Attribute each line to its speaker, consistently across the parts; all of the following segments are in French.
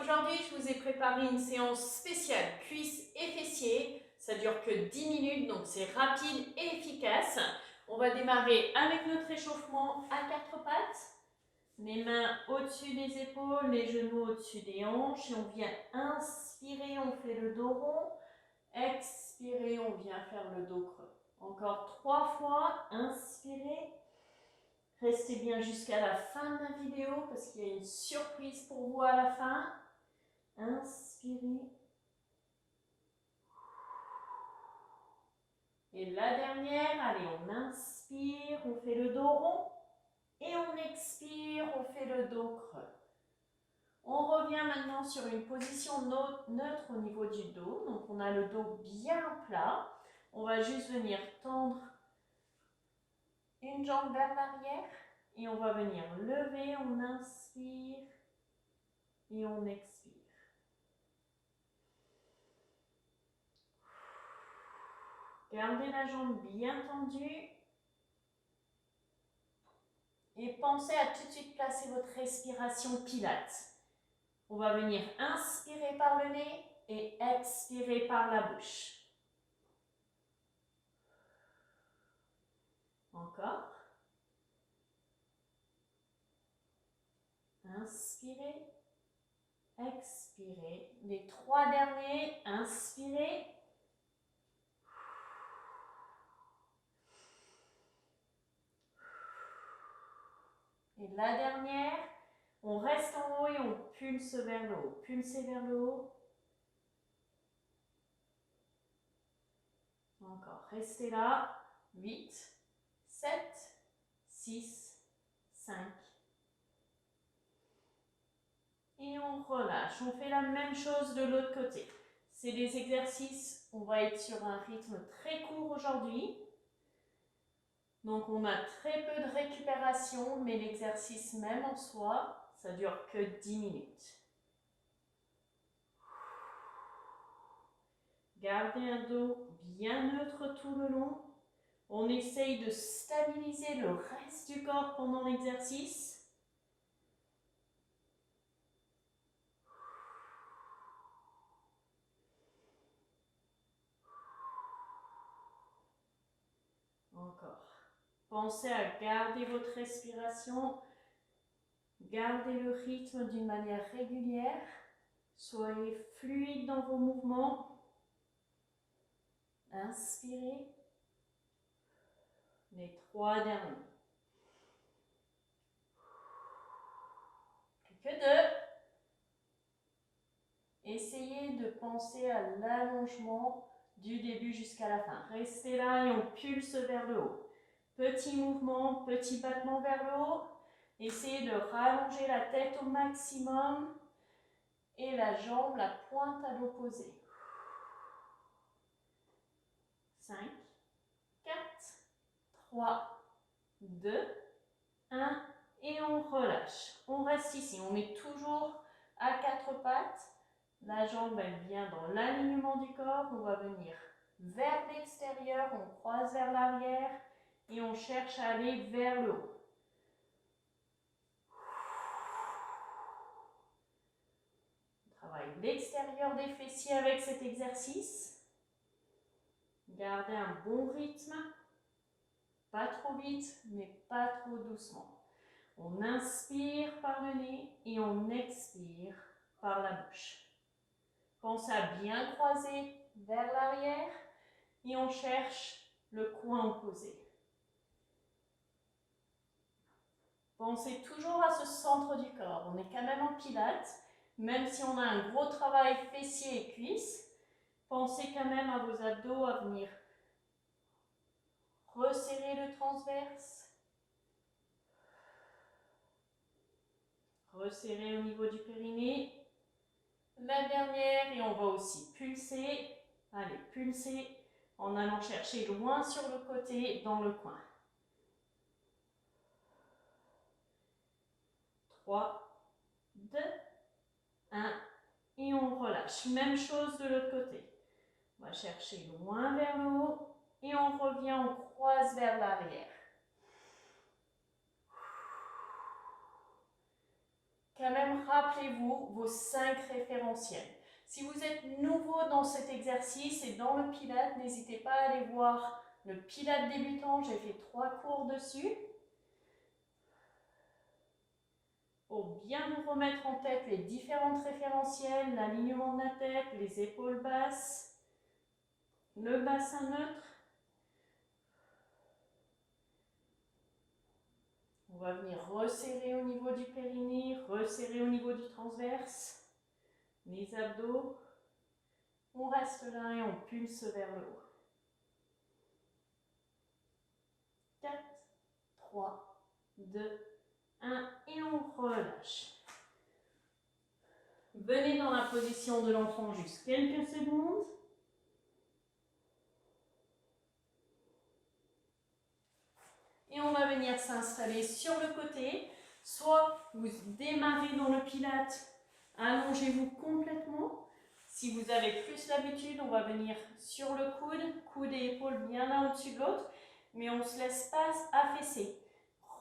Speaker 1: Aujourd'hui, je vous ai préparé une séance spéciale cuisses et fessiers. Ça dure que 10 minutes, donc c'est rapide et efficace. On va démarrer avec notre échauffement à quatre pattes. Les mains au-dessus des épaules, les genoux au-dessus des hanches. Et on vient inspirer, on fait le dos rond. Expirer, on vient faire le dos creux. Encore 3 fois, inspirez. Restez bien jusqu'à la fin de la vidéo parce qu'il y a une surprise pour vous à la fin. Inspirez. Et la dernière, allez, on inspire, on fait le dos rond. Et on expire, on fait le dos creux. On revient maintenant sur une position neutre au niveau du dos. Donc on a le dos bien plat. On va juste venir tendre une jambe vers l'arrière. Et on va venir lever, on inspire et on expire. Gardez la jambe bien tendue. Et pensez à tout de suite placer votre respiration pilates. On va venir inspirer par le nez et expirer par la bouche. Encore. Inspirez, expirez. Les 3 derniers, inspirez. Et la dernière, on reste en haut et on pulse vers le haut. Pulsez vers le haut. Encore, restez là. 8, 7, 6, 5. Et on relâche. On fait la même chose de l'autre côté. C'est des exercices, on va être sur un rythme très court aujourd'hui. Donc on a très peu de récupération, mais l'exercice même en soi, ça dure que 10 minutes. Gardez un dos bien neutre tout le long. On essaye de stabiliser le reste du corps pendant l'exercice. Encore. Pensez à garder votre respiration. Gardez le rythme d'une manière régulière. Soyez fluide dans vos mouvements. Inspirez. Les 3 derniers. Plus que 2. Essayez de penser à l'allongement du début jusqu'à la fin. Restez là et on pulse vers le haut. Petit mouvement, petit battement vers le haut. Essayez de rallonger la tête au maximum et la jambe, la pointe à l'opposé. 5, 4, 3, 2, 1 et on relâche. On reste ici, on est toujours à 4 pattes. La jambe, elle vient dans l'alignement du corps. On va venir vers l'extérieur, on croise vers l'arrière et on cherche à aller vers le haut. On travaille l'extérieur des fessiers avec cet exercice. Gardez un bon rythme. Pas trop vite, mais pas trop doucement. On inspire par le nez et on expire par la bouche. Pensez à bien croiser vers l'arrière et on cherche le coin opposé. Pensez toujours à ce centre du corps. On est quand même en pilates, même si on a un gros travail fessiers et cuisses. Pensez quand même à vos abdos à venir resserrer le transverse. Resserrer au niveau du périnée. La dernière, et on va aussi pulser. Allez, pulser en allant chercher loin sur le côté, dans le coin. 3, 2, 1, et on relâche. Même chose de l'autre côté. On va chercher loin vers le haut, et on revient, on croise vers l'arrière. Quand même, rappelez-vous vos 5 référentiels. Si vous êtes nouveau dans cet exercice et dans le Pilates, n'hésitez pas à aller voir le Pilates débutant. J'ai fait 3 cours dessus. Pour bien vous remettre en tête les différentes référentiels, l'alignement de la tête, les épaules basses, le bassin neutre. On va venir resserrer au niveau du périnée, resserrer au niveau du transverse, les abdos. On reste là et on pulse vers le haut. 4, 3, 2, 1 et on relâche. Venez dans la position de l'enfant juste quelques secondes. Et on va venir s'installer sur le côté. Soit vous démarrez dans le Pilates, allongez-vous complètement. Si vous avez plus l'habitude, on va venir sur le coude, coude et épaule bien l'un au-dessus de l'autre. Mais on ne se laisse pas affaisser.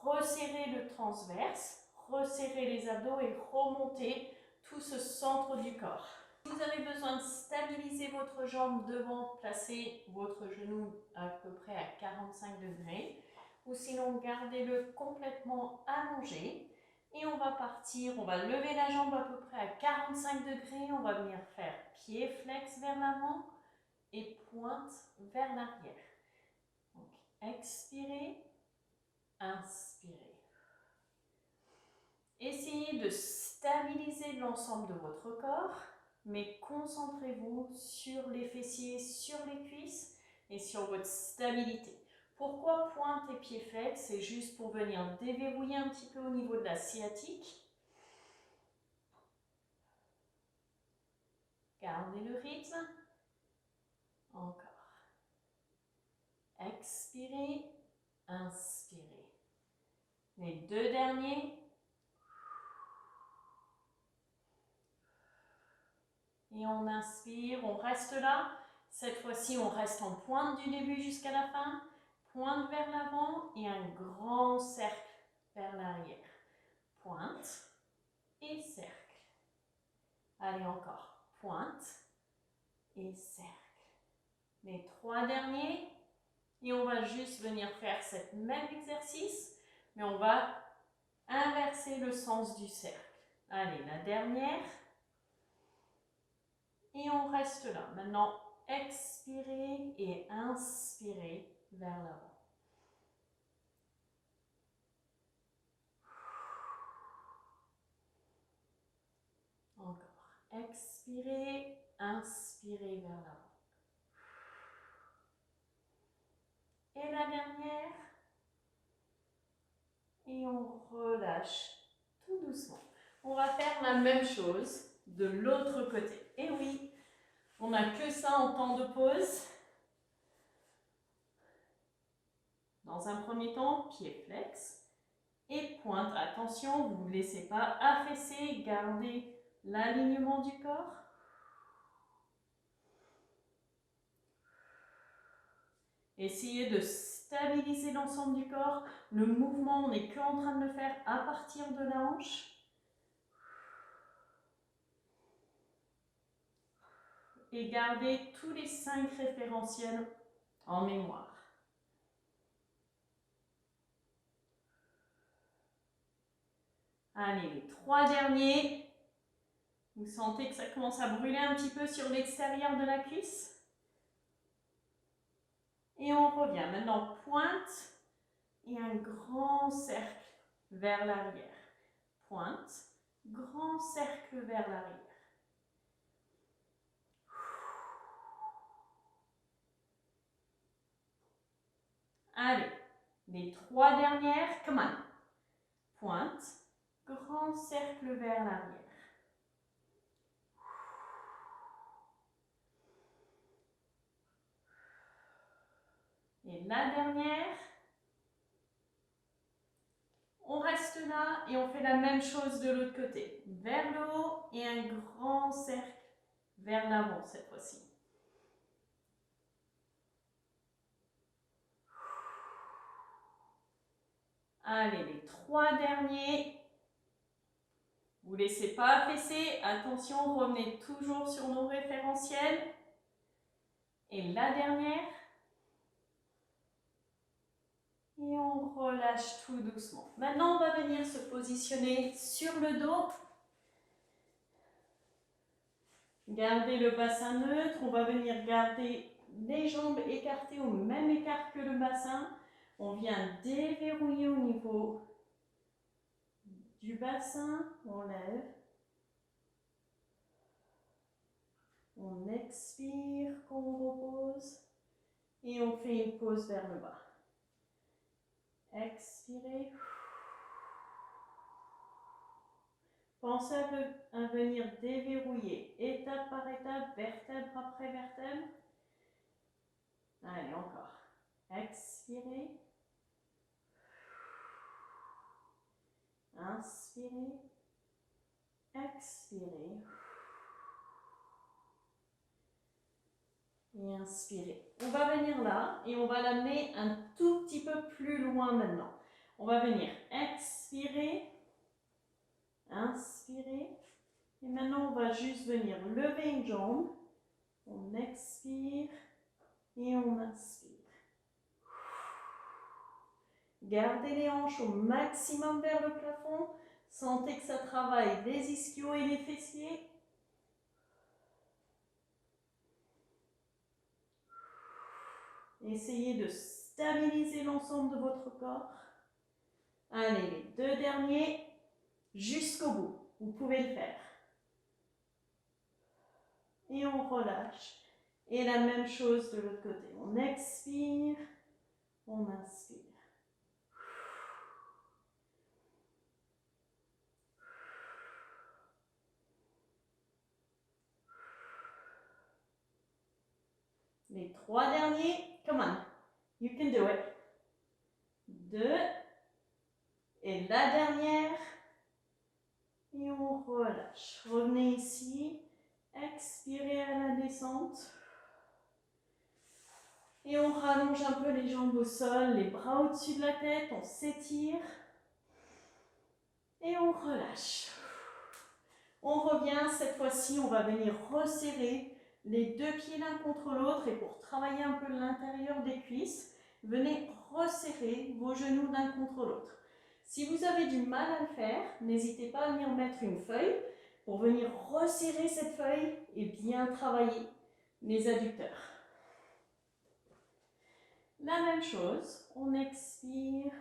Speaker 1: Resserrez le transverse, resserrez les abdos et remontez tout ce centre du corps. Si vous avez besoin de stabiliser votre jambe devant, placez votre genou à peu près à 45 degrés. Ou sinon, gardez-le complètement allongé. Et on va partir, on va lever la jambe à peu près à 45 degrés. On va venir faire pied flex vers l'avant et pointe vers l'arrière. Donc, expirez, inspirez. Essayez de stabiliser l'ensemble de votre corps, mais concentrez-vous sur les fessiers, sur les cuisses et sur votre stabilité. Pourquoi pointe et pied flex? C'est juste pour venir déverrouiller un petit peu au niveau de la sciatique. Gardez le rythme. Encore. Expirez, inspirez. Les 2 derniers. Et on inspire, on reste là. Cette fois-ci, on reste en pointe du début jusqu'à la fin. Pointe vers l'avant et un grand cercle vers l'arrière. Pointe et cercle. Allez encore. Pointe et cercle. Les 3 derniers. Et on va juste venir faire cet même exercice, mais on va inverser le sens du cercle. Allez, la dernière. Et on reste là. Maintenant, expirez et inspirez vers l'avant. Encore. Expirez, inspirez vers l'avant. Et la dernière. Et on relâche tout doucement. On va faire la même chose de l'autre côté. Et oui, on n'a que ça en temps de pause. Dans un premier temps, pied flex et pointe. Attention, vous ne vous laissez pas affaisser, gardez l'alignement du corps. Essayez de stabiliser l'ensemble du corps. Le mouvement, on n'est qu'en train de le faire à partir de la hanche. Et gardez tous les 5 référentiels en mémoire. Allez, les 3 derniers. Vous sentez que ça commence à brûler un petit peu sur l'extérieur de la cuisse. Et on revient. Maintenant, pointe et un grand cercle vers l'arrière. Pointe, grand cercle vers l'arrière. Allez, les 3 dernières. Come on. Pointe, grand cercle vers l'arrière. Et la dernière. On reste là et on fait la même chose de l'autre côté. Vers le haut et un grand cercle vers l'avant cette fois-ci. Allez, les 3 derniers. Vous ne laissez pas affaisser. Attention, revenez toujours sur nos référentiels. Et la dernière. Et on relâche tout doucement. Maintenant, on va venir se positionner sur le dos. Gardez le bassin neutre. On va venir garder les jambes écartées au même écart que le bassin. On vient déverrouiller au niveau du bassin. On lève. On expire quand on repose. Et on fait une pause vers le bas. Expirez. Pensez à venir déverrouiller étape par étape, vertèbre après vertèbre. Allez, encore. Expirez. Inspirez. Expirez. Et inspirez. On va venir là et on va l'amener un tout petit peu plus loin maintenant. On va venir expirer, inspirer. Et maintenant, on va juste venir lever une jambe. On expire et on inspire. Gardez les hanches au maximum vers le plafond. Sentez que ça travaille les ischios et les fessiers. Essayez de stabiliser l'ensemble de votre corps. Allez, les deux derniers, jusqu'au bout. Vous pouvez le faire. Et on relâche. Et la même chose de l'autre côté. On expire, on inspire. Les trois derniers, come on, you can do it. 2, et la dernière, et on relâche. Revenez ici, expirez à la descente. Et on rallonge un peu les jambes au sol, les bras au-dessus de la tête, on s'étire. Et on relâche. On revient, cette fois-ci, on va venir resserrer les deux pieds l'un contre l'autre. Et pour travailler un peu l'intérieur des cuisses, venez resserrer vos genoux l'un contre l'autre. Si vous avez du mal à le faire, n'hésitez pas à venir mettre une feuille pour venir resserrer cette feuille et bien travailler les adducteurs. La même chose, on expire.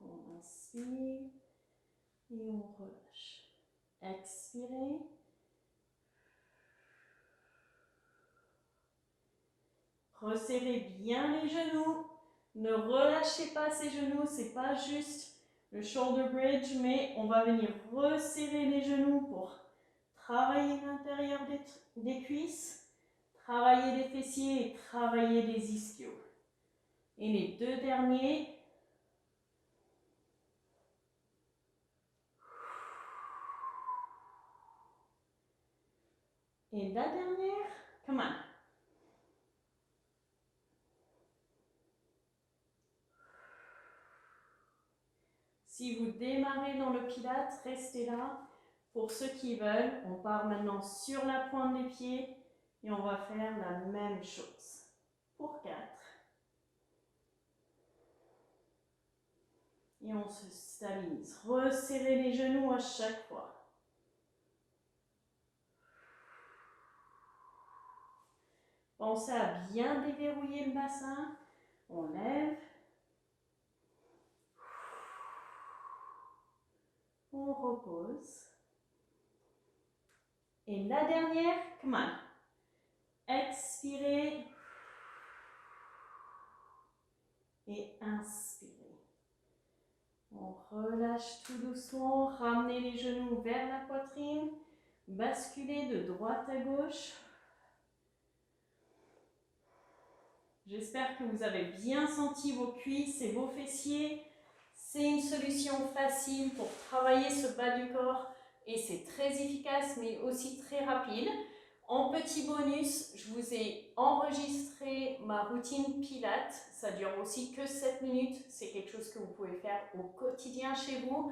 Speaker 1: On inspire et on relâche. Expirez. Resserrez bien les genoux. Ne relâchez pas ces genoux, c'est pas juste le shoulder bridge, mais on va venir resserrer les genoux pour travailler l'intérieur des cuisses, travailler les fessiers et travailler les ischios. Et les deux derniers. Et la dernière, come on. Si vous démarrez dans le Pilates, restez là. Pour ceux qui veulent, on part maintenant sur la pointe des pieds et on va faire la même chose. Pour 4. Et on se stabilise. Resserrez les genoux à chaque fois. Pensez à bien déverrouiller le bassin. On lève. On repose. Et la dernière, come on. Expirez. Et inspirez. On relâche tout doucement. Ramenez les genoux vers la poitrine. Basculez de droite à gauche. J'espère que vous avez bien senti vos cuisses et vos fessiers. C'est une solution facile pour travailler ce bas du corps et c'est très efficace mais aussi très rapide. En petit bonus, je vous ai enregistré ma routine Pilates. Ça dure aussi que 7 minutes. C'est quelque chose que vous pouvez faire au quotidien chez vous.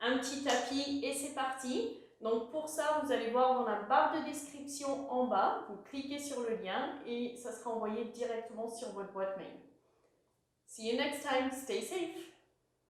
Speaker 1: Un petit tapis et c'est parti. Donc pour ça, vous allez voir dans la barre de description en bas. Vous cliquez sur le lien et ça sera envoyé directement sur votre boîte mail. See you next time. Stay safe.